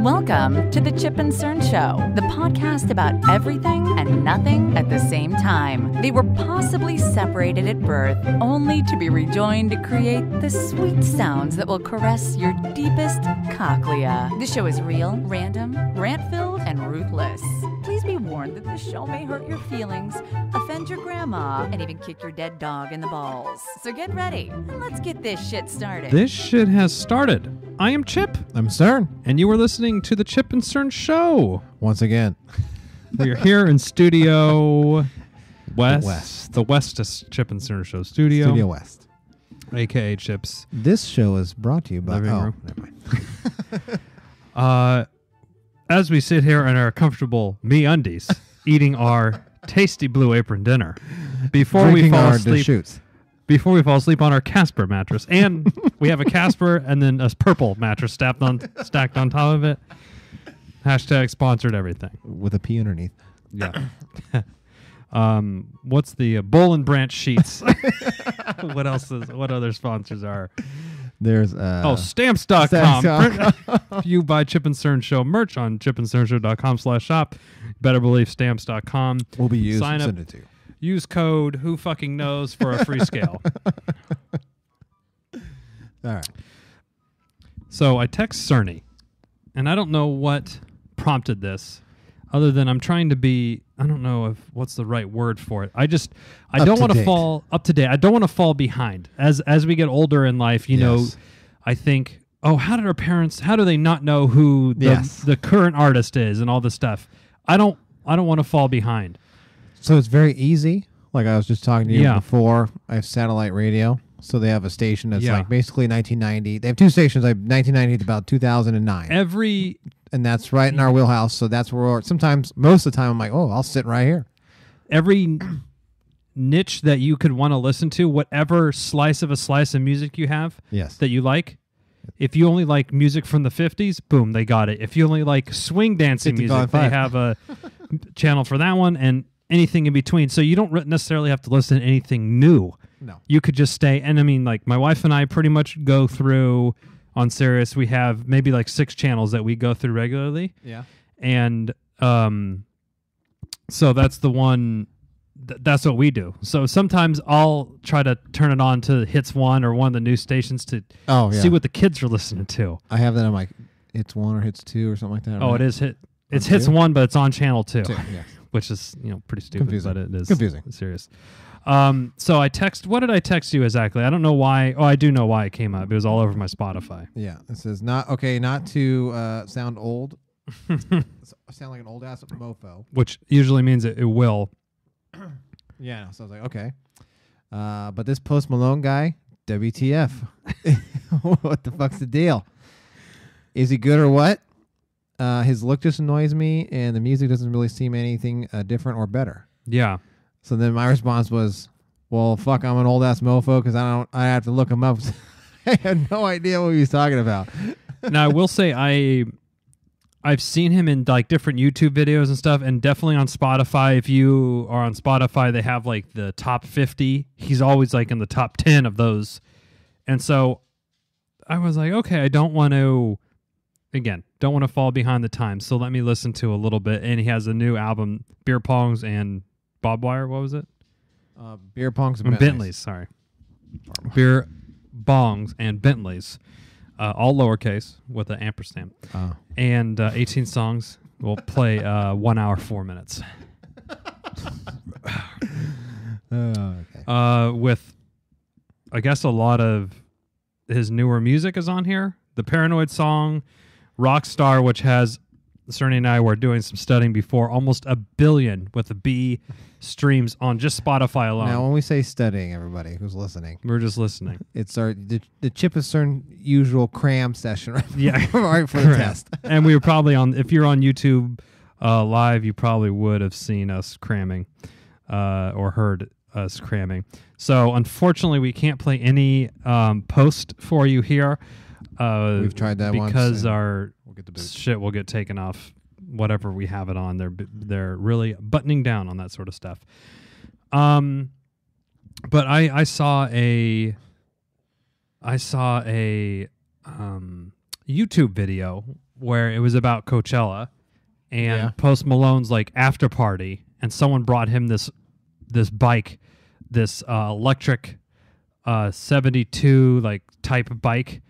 Welcome to the Chip and Cern Show, the podcast about everything and nothing at the same time. They were possibly separated at birth, only to be rejoined to create the sweet sounds that will caress your deepest cochlea. This show is real, random, rant-filled, and ruthless. Please be warned that this show may hurt your feelings, offend your grandma, and even kick your dead dog in the balls. So get ready, and let's get this shit started. This shit has started. I am Chip. I'm Cern. And you are listening to the Chip and Cern Show. Once again. We are here in Studio West. The Westest Chip and Cern Show Studio. Studio West. A.K.A. Chips. This show is brought to you by... Living room. Never mind. As we sit here in our comfortable MeUndies, eating our tasty Blue Apron dinner, before we fall asleep on our Casper mattress, and we have a Casper and then a purple mattress stacked on top of it. Hashtag sponsored everything With a P underneath. Yeah. What's the Boll and Branch sheets? What other sponsors are? There's Stamps.com. Stamps.com. If you buy Chip and Cern Show merch on chipandcernshow.com/shop, better believe Stamps.com will be used. Sign up. Send it to you. Use code who fucking knows for a free scale. All right. So I text Cerny, and I don't know what prompted this, other than I'm trying to be, I don't know what's the right word for it. I don't want to fall up to date. I don't want to fall behind. As we get older in life, you know, I think, how do they not know who the current artist is and all this stuff? I don't want to fall behind. So it's very easy. Like I was just talking to you before. I have satellite radio. So they have a station that's like basically 1990. They have two stations, like 1990 to about 2009. And that's right in our wheelhouse. So that's where most of the time I'm like, I'll sit right here. Every niche that you could want to listen to, whatever slice of music you have that you like. If you only like music from the 50s, boom, they got it. If you only like swing dancing music, they have a channel for that one, and anything in between. So you don't necessarily have to listen to anything new. No. You could just stay. And I mean, like my wife and I pretty much go through on Sirius. We have maybe like 6 channels that we go through regularly. Yeah. And so that's the one. That's what we do. So sometimes I'll try to turn it on to Hits 1 or one of the new stations to see what the kids are listening to. I have that on like Hits 1 or Hits 2 or something like that. Oh, right? it is It's Hits 1, but it's on channel 2. Yes. Which is, pretty stupid, confusing. but it is confusing. Serious. So what did I text you exactly? I don't know why. Oh, I do know why it came up. It was all over my Spotify. Yeah. It says not to sound old. Sound like an old ass mofo. Which usually means it will. Yeah. So I was like, okay. But this Post Malone guy, WTF? What the fuck's the deal? Is he good or what? His look just annoys me, and the music doesn't really seem anything different or better. Yeah. So then my response was, well, fuck, I'm an old-ass mofo because I have to look him up. I had no idea what he was talking about. Now, I will say I've seen him in like different YouTube videos and stuff, and definitely on Spotify. If you are on Spotify, they have like the top 50. He's always like in the top 10 of those. And so I was like, okay, I don't want to fall behind the times. So let me listen to a little bit. And he has a new album, Beer Pongs and Bob Wire. What was it? Beer Pongs and Bentleys. Sorry. Beer Bongs and Bentleys. All lowercase with an ampersand. And 18 songs. We'll play 1 hour, 4 minutes. Okay. With, I guess, a lot of his newer music is on here. The Paranoid song, Rockstar, which has, Cerny and I were doing some studying before, almost 1 billion with a B streams on just Spotify alone. Now, when we say studying, everybody who's listening, we're just listening. It's the Chip and Cern usual cram session, right? Yeah, right for the test. And we were probably if you're on YouTube live, you probably would have seen us cramming or heard us cramming. So unfortunately, we can't play any post for you here. We've tried that once because our shit will get taken off whatever we have it on. They're really buttoning down on that sort of stuff. But I saw a YouTube video where it was about Coachella and Yeah. Post Malone's like after party, and someone brought him this bike, this electric 72 like type of bike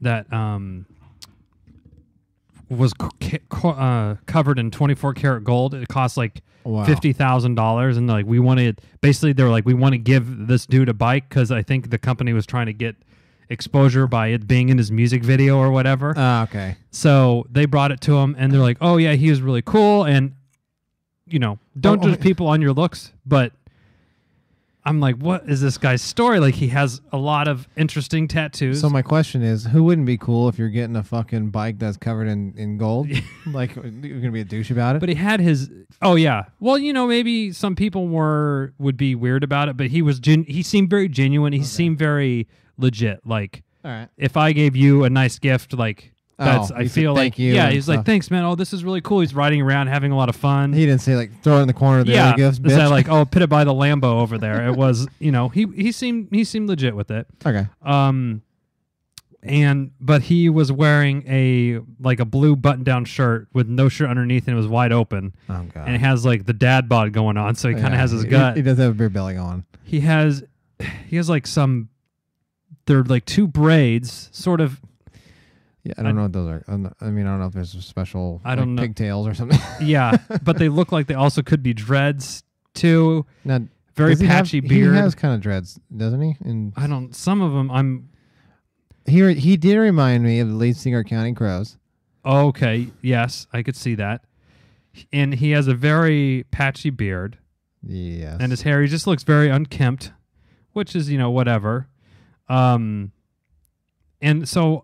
that was covered in 24 karat gold. It cost like Wow. $50,000, and like we wanted, basically they were like, we want to give this dude a bike because I think the company was trying to get exposure by it being in his music video or whatever. Okay. So they brought it to him, and they're like, oh yeah, he was really cool, and don't judge people on your looks, but I'm like, what is this guy's story? Like, he has a lot of interesting tattoos. So my question is, who wouldn't be cool if you're getting a fucking bike that's covered in gold? Like, you're gonna be a douche about it? But he had his. Oh yeah. Well, maybe some people would be weird about it, but he seemed very genuine. He seemed very legit. Like, All right. if I gave you a nice gift, like that's, I he said feel like, thank you yeah, and he's like, stuff. thanks, man. Oh, this is really cool. He's riding around having a lot of fun. He didn't say like throw it in the corner of the Yeah, other gifts, is bitch. that like, oh, put it by the Lambo over there. It was, he seemed legit with it. Okay. But he was wearing a blue button-down shirt with no shirt underneath, and it was wide open. Oh god. And it has like the dad bod going on, so he kind of has his He gut. does have a beer belly going. He has like they're like two braids, sort of. Yeah, I don't know what those are. I don't know if there's a special I don't know. pigtails or something. Yeah, but they look like they also could be dreads too. Now, Very does he have- patchy beard. He has kind of dreads, doesn't he? And Some of them he did remind me of the lead singer of Counting Crows. okay. Yes, I could see that. And he has a very patchy beard, Yes. and his hair, he just looks very unkempt, which is whatever. And so,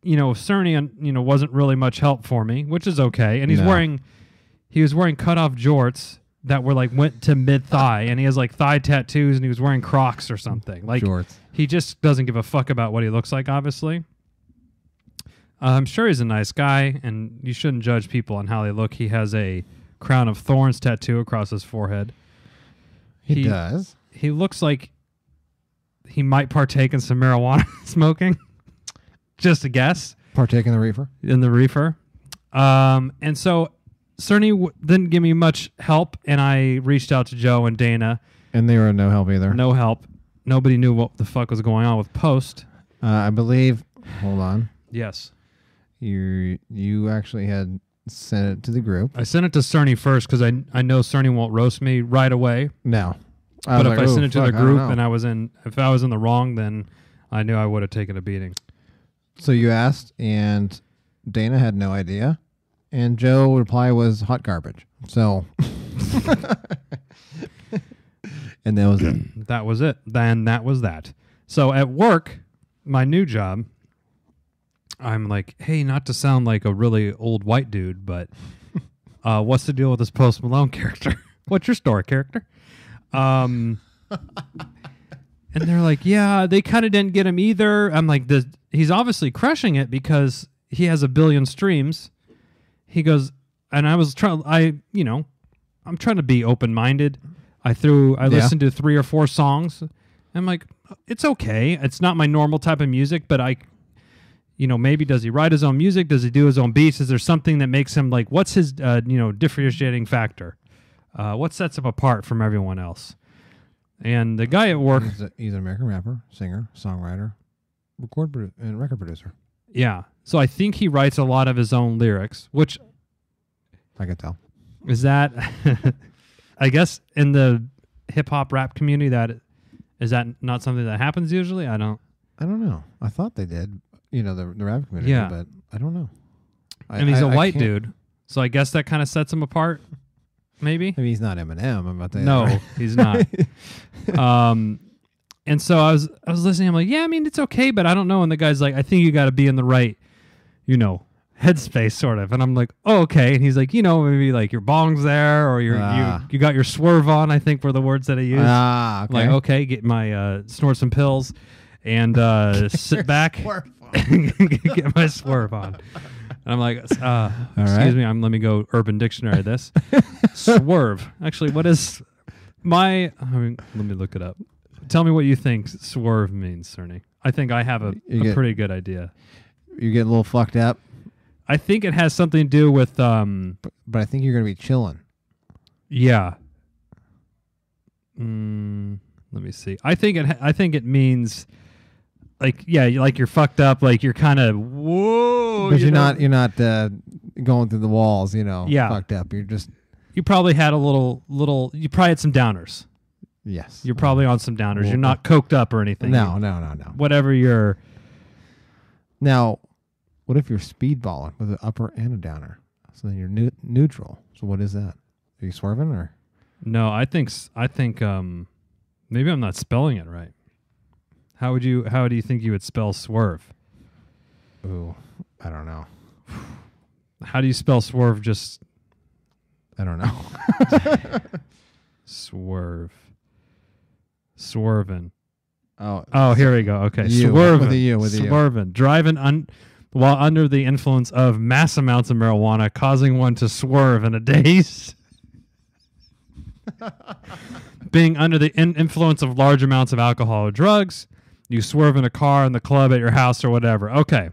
Cerny, wasn't really much help for me, which is okay. And he was wearing cutoff jorts that were like went to mid thigh, and he has like thigh tattoos, and he was wearing Crocs or something. Like, jorts. he just doesn't give a fuck about what he looks like, obviously. I'm sure he's a nice guy, and you shouldn't judge people on how they look. He has a crown of thorns tattoo across his forehead. He does. He looks like he might partake in some marijuana smoking. Just a guess. Partake in the reefer. In the reefer. And so Cerny didn't give me much help, and I reached out to Joe and Dana. And they were no help either. No help. Nobody knew what the fuck was going on with Post. I believe. Hold on. Yes. You actually had sent it to the group. I sent it to Cerny first because I know Cerny won't roast me right away. No. But if I sent it to the group and if I was in the wrong, then I knew I would have taken a beating. So you asked, and Dana had no idea, and Joe reply was hot garbage. So, and that was it. That was it. Then that was that. So at work, my new job, I'm like, hey, not to sound like a really old white dude, but what's the deal with this Post Malone character? What's your story, character? And they're like, yeah, they kind of didn't get him either. I'm like, he's obviously crushing it because he has 1 billion streams. He goes, and I was trying, I'm trying to be open-minded. I listened to 3 or 4 songs. I'm like, it's okay. It's not my normal type of music, but maybe does he write his own music? Does he do his own beats? Is there something that makes him like, what's his, differentiating factor? What sets him apart from everyone else? And the guy at work... He's an American rapper, singer, songwriter, and record producer. Yeah. So I think he writes a lot of his own lyrics, which... I could tell. Is that... I guess in the hip-hop rap community, is that not something that happens usually? I don't know. I thought they did, the rap community, Yeah. but I don't know. And he's a white dude, so I guess that kind of sets him apart, maybe? I mean, he's not Eminem. I'm about to say No, that, right? he's not. And so I was listening. I'm like, yeah, I mean, it's okay, but I don't know. And the guy's like, I think you got to be in the right, headspace, sort of. And I'm like, oh, okay. And he's like, maybe like your bong's there, or you got your swerve on, I think were the words that I used. Okay. I'm like, okay, get my snort some pills and sit back, get my swerve on. And I'm like, excuse me, let me go Urban Dictionary this. Swerve. Actually, what is let me look it up. Tell me what you think swerve means, Cerny. I think I have a pretty good idea. you get a little fucked up. I think it has something to do with But I think you're gonna be chilling. yeah. Let me see. I think it means like like you're fucked up, like you're kind of whoa. But you're not going through the walls, fucked up. You're just you probably had a little. You probably had some downers. yes. You're probably on some downers. You're not coked up or anything. No. Whatever you're. Now, what if you're speedballing with an upper and a downer? So then you're neutral. So what is that? Are you swerving or? No, I think maybe I'm not spelling it right. How do you think you would spell swerve? Ooh, I don't know. How do you spell swerve? Just I don't know. Swerving. Oh, here we go. Okay, you, swerving. with a U. Swerving. Driving while under the influence of mass amounts of marijuana, causing one to swerve in a daze. Being under the influence of large amounts of alcohol or drugs. You swerve in a car, in the club, at your house, or whatever. Okay.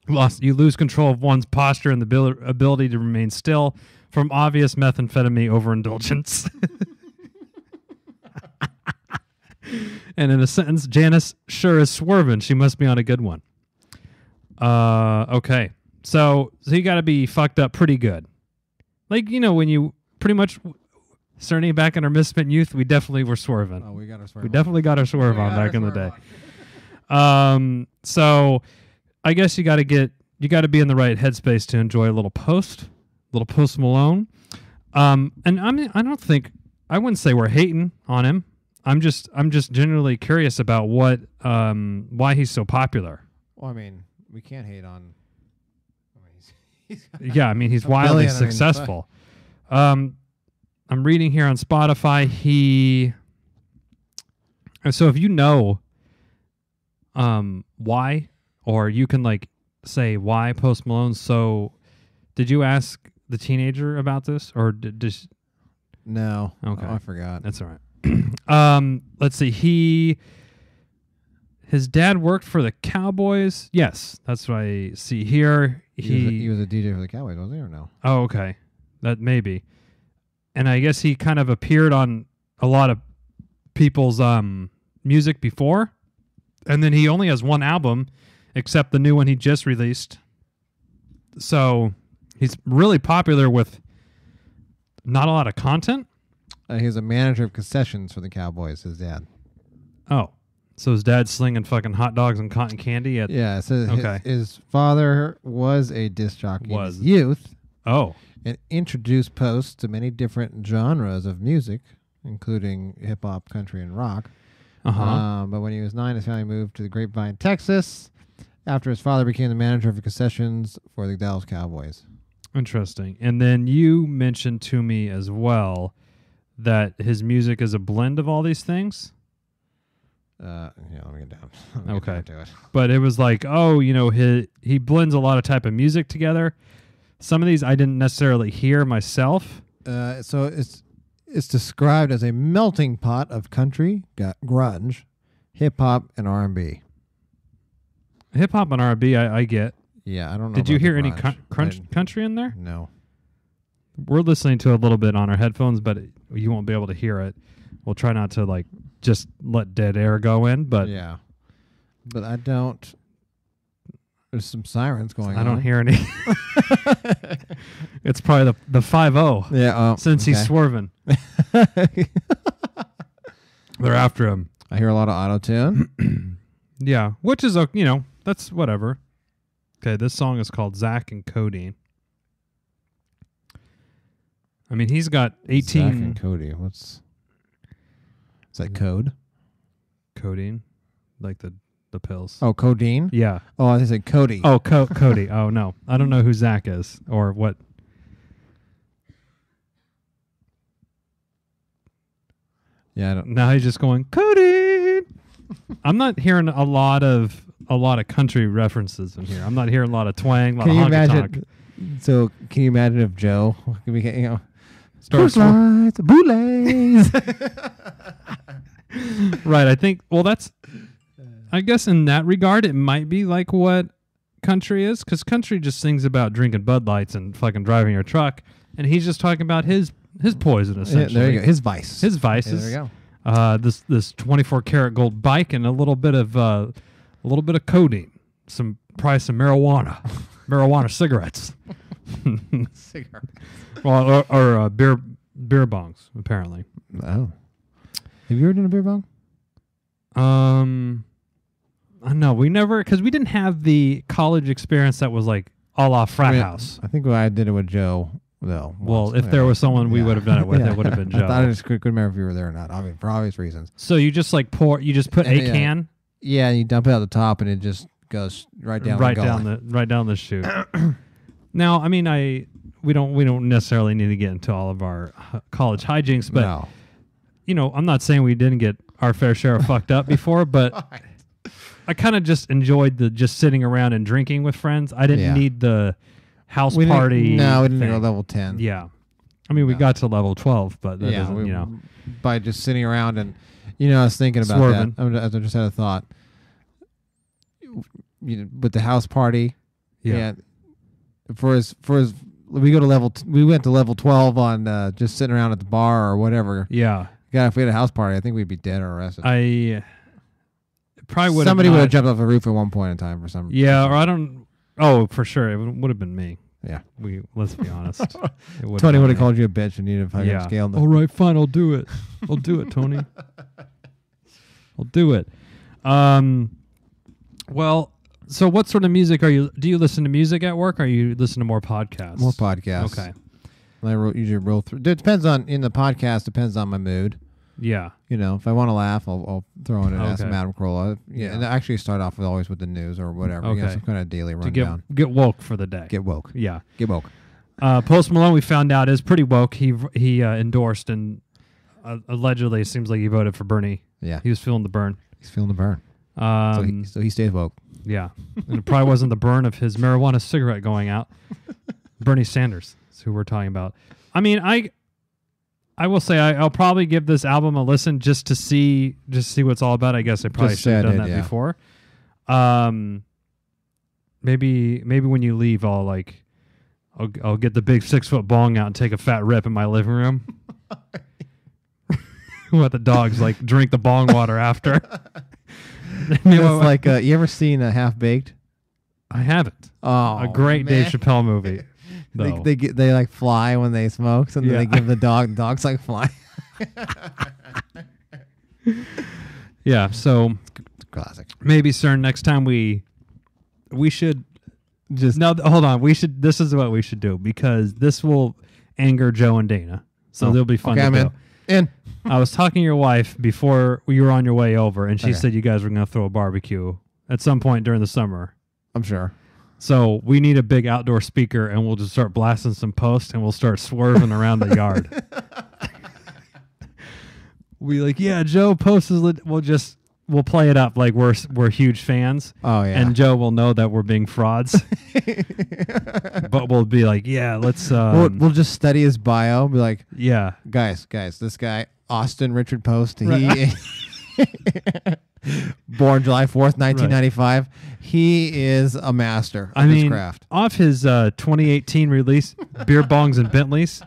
You lose control of one's posture and the ability to remain still from obvious methamphetamine overindulgence. And in a sentence, Janice sure is swerving. She must be on a good one. Okay. So you got to be fucked up pretty good. Like, when you pretty much... Certainly back in our misspent youth, we definitely were swerving. Oh, we got our swerve. We definitely got our swerve on back in the day. So I guess you got to be in the right headspace to enjoy a little Post Malone. And I wouldn't say we're hating on him. I'm just genuinely curious about why he's so popular. Well, I mean, we can't hate on. He's wildly successful. I'm reading here on Spotify. So if you know why, or you can say why Post Malone. So did you ask the teenager about this, or just no? Okay, I forgot. That's all right. Let's see. His dad worked for the Cowboys. Yes, that's what I see here. He was a DJ for the Cowboys, wasn't he, or no? Oh, okay. That maybe. And I guess he kind of appeared on a lot of people's music before. And then he only has one album, except the new one he just released. So he's really popular with not a lot of content. He was a manager of concessions for the Cowboys, his dad. Oh. So his dad's slinging fucking hot dogs and cotton candy? Yeah. So okay. His father was a disc jockey in his youth. Oh. And introduced Post to many different genres of music, including hip-hop, country, and rock. Uh-huh. But when he was 9, his family moved to the Grapevine, Texas, after his father became the manager of the concessions for the Dallas Cowboys. Interesting. And then you mentioned to me as well that his music is a blend of all these things? Let me get down. Okay. Get down to it. But it was like, he blends a lot of type of music together. Some of these I didn't necessarily hear myself. So it's described as a melting pot of country, grunge, hip-hop, and R&B. Hip-hop and R&B I get. Yeah, I don't know. Did you hear any grunge. country in there? No. We're listening to a little bit on our headphones, but you won't be able to hear it. We'll try not to just let dead air go in, but yeah. But I don't. There's some sirens going on. I don't hear any. It's probably the 5-0. Yeah. Since he's swerving. They're after him. I hear a lot of auto-tune. Yeah, which is, that's whatever. Okay, this song is called Zach and Codeine. I mean, he's got 18... Zach and Cody. Is that code? Codeine. Like the pills. Oh, codeine? Yeah. Oh, I said Cody. Oh, Cody. Oh, no. I don't know who Zach is or what. Yeah, I don't. Now he's just going, Cody. I'm not hearing a lot of country references in here. I'm not hearing a lot of twang, a lot Can of you honky imagine? tonk. So, can you imagine if Joe, Starts Lights, bootlegs. Right. I think, well, I guess in that regard, it might be like what country is, because country just sings about drinking Bud Lights and fucking driving your truck, and he's just talking about his poison, essentially. Yeah, there you go. His vice. His vices. Yeah, there you go. This 24 karat gold bike and a little bit of codeine, probably some marijuana cigarettes. Cigarettes. Well, or beer bongs, apparently. Oh. Have you ever done a beer bong? No, we never, because we didn't have the college experience that was like a la frat house. I think I did it with Joe, though. Well, if there was someone we would have done it with, it would have been Joe. I thought I just couldn't remember if you were there or not. I mean, for obvious reasons. So you just like put a can. Yeah, and you dump it out the top, and it just goes right down the chute. Now, I mean, we don't necessarily need to get into all of our college hijinks, but no. I'm not saying we didn't get our fair share of fucked up before, but I kind of just enjoyed the just sitting around and drinking with friends. I didn't need the house party. No, we didn't thing. go level 10. Yeah. I mean, we got to level 12, but that doesn't, by just sitting around and, I was thinking about Swerving. that. I just had a thought. With the house party, we went to level 12 on just sitting around at the bar or whatever. Yeah. God, if we had a house party, I think we'd be dead or arrested. Probably would. Somebody would have jumped off a roof at one point in time for some. Yeah, or I don't. Oh, for sure, it would have been me. Yeah. Let's be honest. Tony would have called you a bitch and you'd have fucking scaled them. All right, fine, I'll do it. I'll do it, Tony. I'll do it. Well, so what sort of music do you listen to music at work, or are you listen to more podcasts? More podcasts. Okay. I usually roll through. It depends on depends on my mood. Yeah. If I want to laugh, I'll throw in an some Adam Carolla. Yeah. And I actually start off always with the news or whatever. Okay. Some kind of daily To rundown. get woke for the day. Get woke. Yeah. Get woke. Post Malone, we found out, is pretty woke. He endorsed and allegedly it seems like he voted for Bernie. Yeah. He was feeling the burn. He's feeling the burn. So he stays woke. Yeah. And it probably wasn't the burn of his marijuana cigarette going out. Bernie Sanders is who we're talking about. I mean, I will say I'll probably give this album a listen just to see what it's all about. I guess I probably should have done that before. Maybe when you leave, I'll get the big 6-foot bong out and take a fat rip in my living room. Let the dogs drink the bong water after. It's you ever seen a Half Baked? I haven't. Oh, a great man. Dave Chappelle movie. They fly when they smoke, and then they give the dogs fly. Yeah, so classic. Maybe, sir, next time we should just hold on. This is what we should do, because this will anger Joe and Dana, so they'll be fun to do. In. I was talking to your wife before you were on your way over, and she said you guys were going to throw a barbecue at some point during the summer. I'm sure. So we need a big outdoor speaker, and we'll just start blasting some posts, and we'll start swerving around the yard. Joe posts is we'll play it up like we're huge fans. Oh yeah. And Joe will know that we're being frauds. But we'll be like, let's we'll just study his bio, be like, guys, this guy Austin Richard Post, he born July 4th, 1995. Right. He is a master of his craft. Off his 2018 release, Beer Bongs and Bentleys,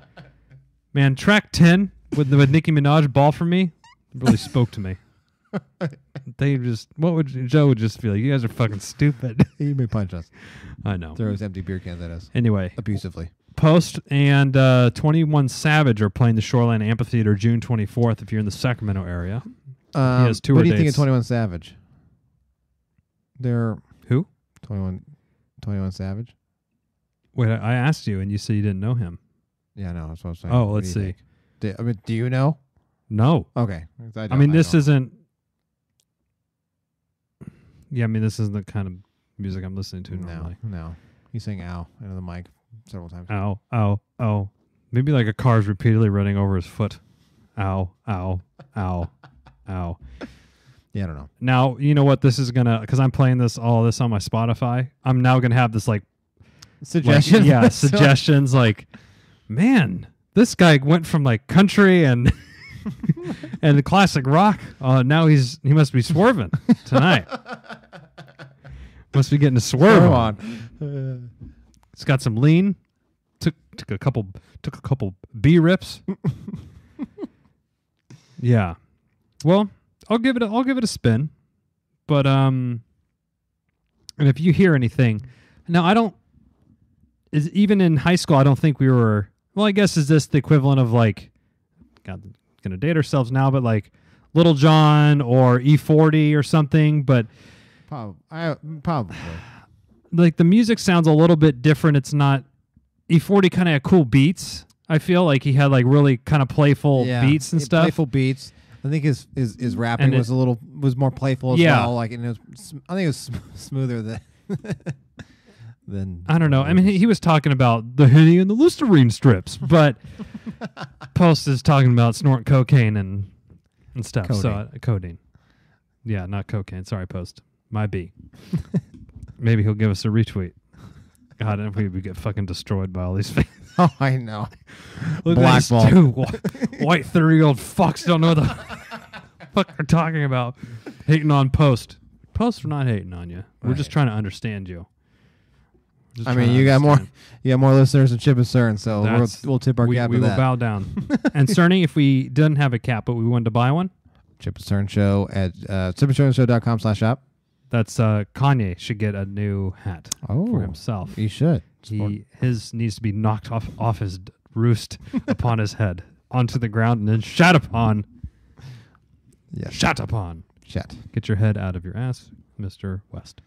man, track 10 with Nicki Minaj, Ball For Me, really spoke to me. Joe would just feel like, you guys are fucking stupid. He may punch us. I know. Throw his empty beer cans at us. Anyway. Abusively. Post and 21 Savage are playing the Shoreline Amphitheater June 24th if you're in the Sacramento area. He has tour what do you dates. think of 21 Savage? They're who? 21 Savage. Wait, I asked you and you said you didn't know him. Yeah, no, that's what I was saying. Oh, let's see. Do you know? No. Okay. This isn't. Yeah, this isn't the kind of music I'm listening to normally. No. He's saying "ow" into the mic several times. Ow, ow, ow. Maybe like a car's repeatedly running over his foot. Ow, ow, ow, ow. Yeah, I don't know. Now, you know what this is gonna, because I'm playing all this on my Spotify. I'm now gonna have this suggestions. Suggestions man, this guy went from country and and classic rock. Now he must be swerving tonight. Must be getting a swerve Swerve on. It's got some lean. Took a couple B rips. Yeah. Well, I'll give it a spin. But and if you hear anything, now I don't. Is even in high school, I don't think we were. Well, I guess is this the equivalent of like, God, gonna date ourselves now, but like Little John or E40 or something. But Probably. Like the music sounds a little bit different. It's not E40 kind of had cool beats. I feel like he had like really kind of playful beats and stuff. Playful beats. I think his rapping was more playful as well. Like, and I think it was smoother than I don't know. I mean, he was talking about the Henny and the Listerine strips, but Post is talking about snorting cocaine and stuff. Codeine. So codeine. Yeah, not cocaine. Sorry, Post. My B. Maybe he'll give us a retweet. God, if we would get fucking destroyed by all these fans. Oh, I know. Blackball. Two white 30-year-old fucks don't know what the fuck they're talking about. Hating on Post. Post, we're not hating on you. We're just trying to understand you. I mean, you got more listeners than Chip and Cern, so we'll tip our cap to that. We will bow down. And Cerny, if we didn't have a cap, but we wanted to buy one, Chip and Cern Show at chipandcernshow.com/shop. That's Kanye should get a new hat for himself. He should. His needs to be knocked off his roost upon his head onto the ground and then shat upon. Yes. Shat upon. Shat. Get your head out of your ass, Mr. West.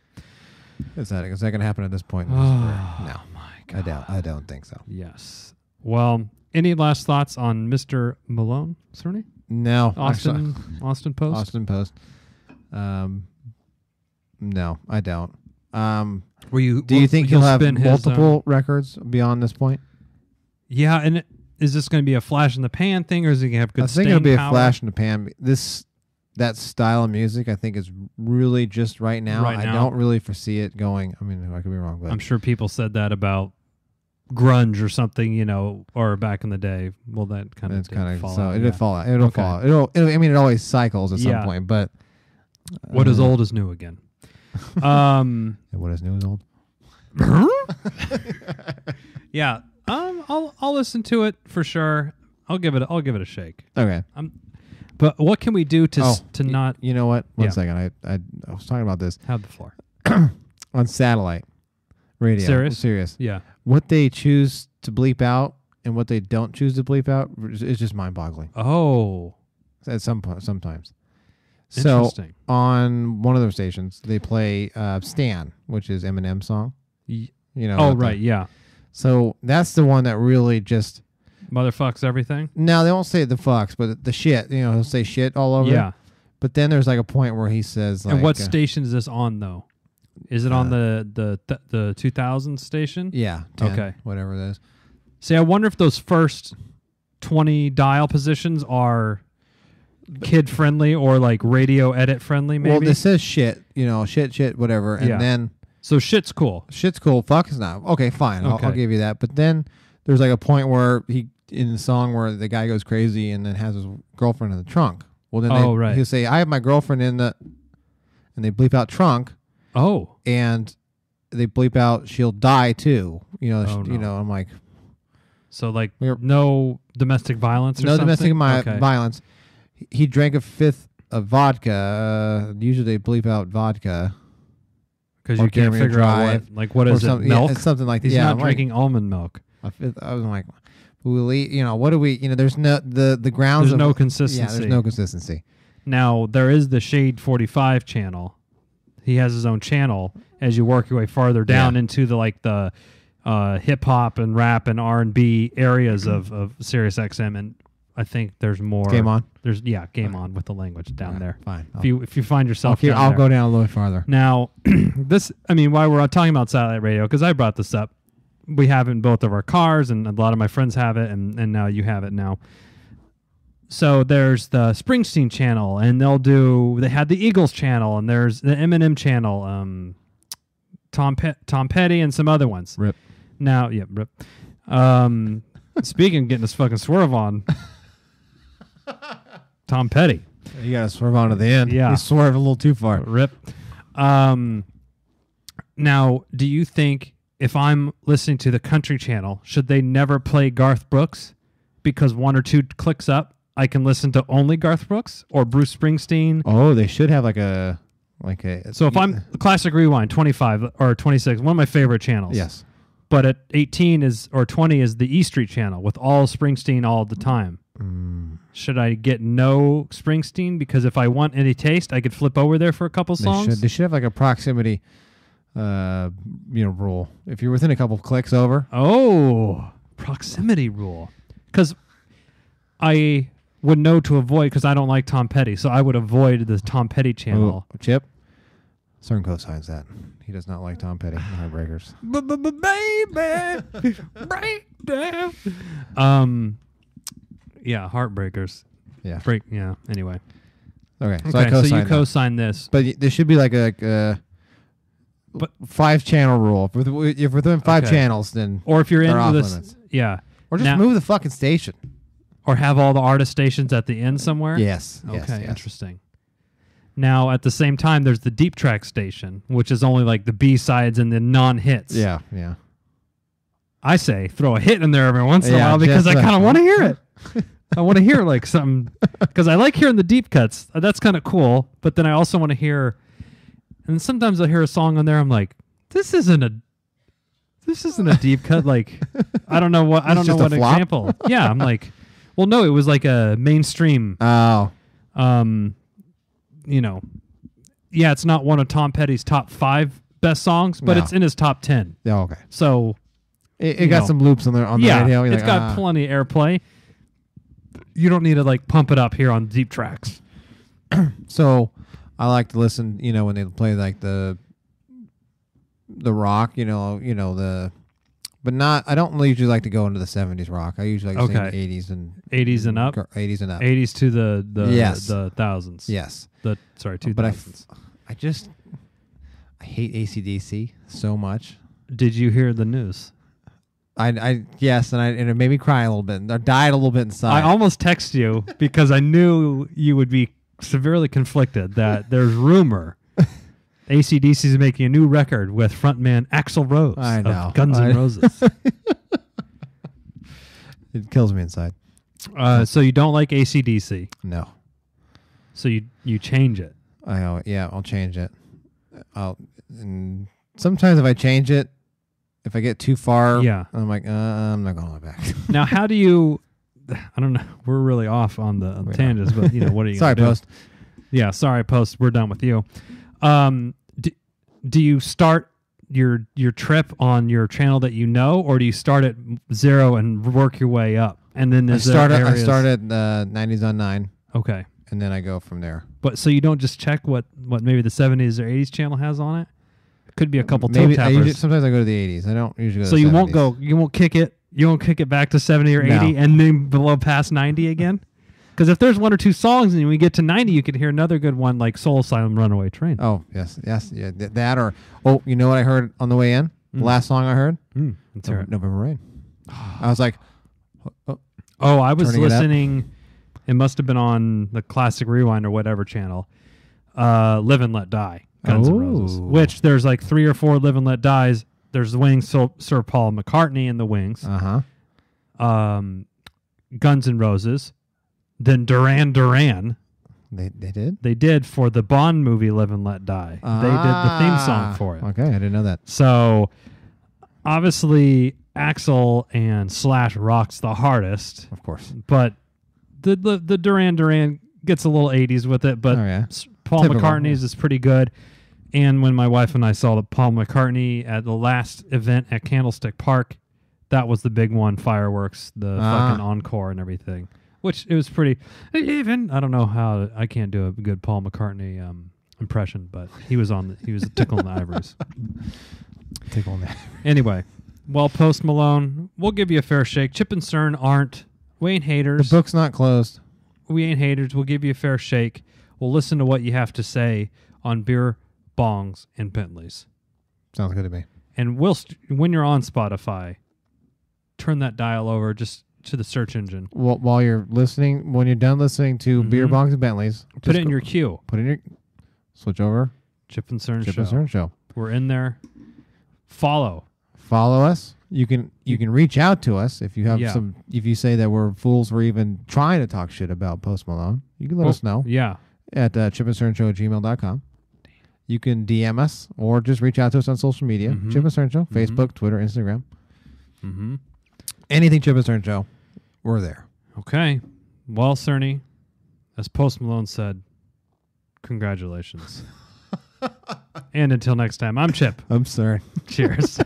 Is that going to happen at this point? Oh, no. My God. I don't think so. Yes. Well, any last thoughts on Mr. Malone, Cerny? No. Austin Post? Austin Post. No, I don't. Do you think he'll have multiple records beyond this point? Yeah, and is this going to be a flash in the pan thing, or is he going to have good staying power? I think it'll be a flash in the pan. That style of music, I think, is really just right now. I don't really foresee it going. I mean, I could be wrong, but I'm sure people said that about grunge or something, or back in the day. Well, that kind of fall out. It'll fall out. It'll fall out. I mean, it always cycles at some point, but what is old is new again. And what is new is old. Yeah. I'll listen to it for sure. I'll give it a shake. Okay. But what can we do to not? You know what? One second. I was talking about this. Have the floor. On satellite radio. Serious. Yeah. What they choose to bleep out and what they don't choose to bleep out is just mind-boggling. Oh. At some point, sometimes. Interesting. So on one of their stations, they play "Stan," which is Eminem's song. Right. Yeah. So that's the one that really just motherfucks everything. No, they won't say the fucks, but the shit. He'll say shit all over. Yeah. But then there's like a point where he says, like, and what station is this on though? Is it on the 2000 station? Yeah. 10, okay. Whatever it is. See, I wonder if those first 20 dial positions are kid friendly or like radio edit friendly. Maybe. Well, this says shit. Shit, whatever, and then. So shit's cool. Shit's cool. Fuck is not. Okay, fine. I'll give you that. But then there's like a point where in the song where the guy goes crazy and then has his girlfriend in the trunk. Well, then he'll say, "I have my girlfriend in the," and they bleep out trunk. Oh. And they bleep out she'll die too. No. I'm like. So like no domestic violence or something? No domestic violence. He drank a fifth of vodka. Usually they bleep out vodka. Because you can't figure out what is it, milk? Yeah, it's something like that. He's not drinking almond milk. I was like, what do we, there's no, the grounds. There's no consistency. Yeah, there's no consistency. Now, there is the Shade 45 channel. He has his own channel as you work your way farther down into the hip-hop and rap and R&B areas of Sirius XM, and I think there's more. Game On? There's Game On with the language down there. Fine. If you find yourself I'll go down a little farther. Now, while we're talking about satellite radio, because I brought this up, we have it in both of our cars, and a lot of my friends have it, and now you have it now. So there's the Springsteen channel, and they had the Eagles channel, and there's the Eminem channel, Tom Petty, and some other ones. Rip. Now, rip. Speaking of getting this fucking swerve on, Tom Petty. You got to swerve on to the end. Yeah. You swerve a little too far. Rip. Now, do you think if I'm listening to the country channel, should they never play Garth Brooks? Because 1 or 2 clicks up, I can listen to only Garth Brooks or Bruce Springsteen. Oh, they should have like a. So if I'm Classic Rewind 25 or 26, one of my favorite channels. Yes. But at 18 or 20 is the E Street channel with all Springsteen all the time. Should I get no Springsteen? Because if I want any taste, I could flip over there for a couple songs. They should have like a proximity, rule. If you're within a couple of clicks over. Oh, proximity rule. Because I would know to avoid, because I don't like Tom Petty, so I would avoid the Tom Petty channel. Ooh, Chip, Cern co-signs that. He does not like Tom Petty and Heartbreakers. Baby, break down. Yeah, Heartbreakers. Yeah. Anyway. Okay, So you co-sign this. But there should be like a 5-channel rule. If we're within 5 channels, then or if you're into into this, limits. yeah. Or just move the fucking station. Or have all the artist stations at the end somewhere? Yes. Okay, yes. interesting. Now, at the same time, there's the deep track station, which is only like the B-sides and the non-hits. Yeah. I say throw a hit in there every once in a Yeah, while because I just kind of want to hear it. I want to hear like something because I like hearing the deep cuts. That's kind of cool. But then I also want to hear, and sometimes I hear a song on there. I'm like, this isn't a deep cut. Like, I don't know what example. Yeah, I'm like, well, no, it was like a mainstream. Oh. Yeah, it's not one of Tom Petty's top 5 best songs, but it's in his top 10. Yeah, okay. So it got some loops on the radio. It's got plenty of airplay. You don't need to like pump it up here on deep tracks. So I like to listen, when they play like the rock, but not. I don't usually like to go into the 70s rock. I usually like to sing 80s and 80s and up. 80s and up. 80s to the thousands. Yes. 2000s. But I hate AC/DC so much. Did you hear the news? Yes, and it made me cry a little bit. I died a little bit inside. I almost texted you because I knew you would be severely conflicted that there's rumor AC/DC is making a new record with frontman Axl Rose of Guns N' Roses. It kills me inside. So you don't like AC/DC? No. So you change it? I'll change it. And sometimes if I change it, if I get too far, I'm like, I'm not going back. Now, how do you? I don't know. We're really off on the tangents, but what are you? Sorry, gonna do? Post. Yeah, sorry, Post. We're done with you. Do you start your trip on your channel that you know, or do you start at 0 and work your way up? And then I started 90s on 9. Okay. And then I go from there. But so you don't just check what maybe the 70s or 80s channel has on it? It could be a couple toe tappers. Sometimes I go to the 80s. I don't usually go so to the 70s. You won't kick it back to 70 or 80 and then below past 90 again? Because if there's 1 or 2 songs and we get to 90, you could hear another good one like Soul Asylum Runaway Train. Oh, yes. Yeah, that or, you know what I heard on the way in? The last song I heard? Let's hear it. November Rain. I was like... I was listening... It must have been on the Classic Rewind or whatever channel. Live and Let Die, Guns N' Roses. Which there's like 3 or 4 Live and Let Dies. There's the Wings, Sir Paul McCartney and the Wings. Guns N' Roses. Then Duran Duran. They did? They did for the Bond movie Live and Let Die. They did the theme song for it. Okay, I didn't know that. So obviously Axl and Slash rocks the hardest. Of course. But the Duran Duran gets a little 80s with it, but Paul McCartney's is pretty good. And when my wife and I saw the Paul McCartney at the last event at Candlestick Park, that was the big one, fireworks, the fucking encore and everything. Which it was pretty. Even I don't know how I can't do a good Paul McCartney impression, but he was tickling the ivories. Tickling the ivories. Anyway, Post Malone, we'll give you a fair shake. Chip and Cern aren't. We ain't haters. The book's not closed. We ain't haters. We'll give you a fair shake. We'll listen to what you have to say on beer, bongs, and Bentleys. Sounds good to me. And when you're on Spotify, turn that dial over just to the search engine. While you're listening, when you're done listening to Beer Bongs and Bentleys, put it in your queue. Switch over. Chip and Cern Show. Show. We're in there. Follow. Follow us. You can reach out to us if you have Yeah. if you say that we're fools for even trying to talk shit about Post Malone. You can let us know Yeah. at chipandcernshow@gmail.com. You can DM us or just reach out to us on social media. Mhm. Chip and Cern Show, Mhm. Facebook, Twitter, Instagram. Mm-hmm. Anything Chip and Cern Show, we're there. Okay. Well, Cerny, as Post Malone said, congratulations. And until next time, I'm Chip. I'm sorry. Cheers.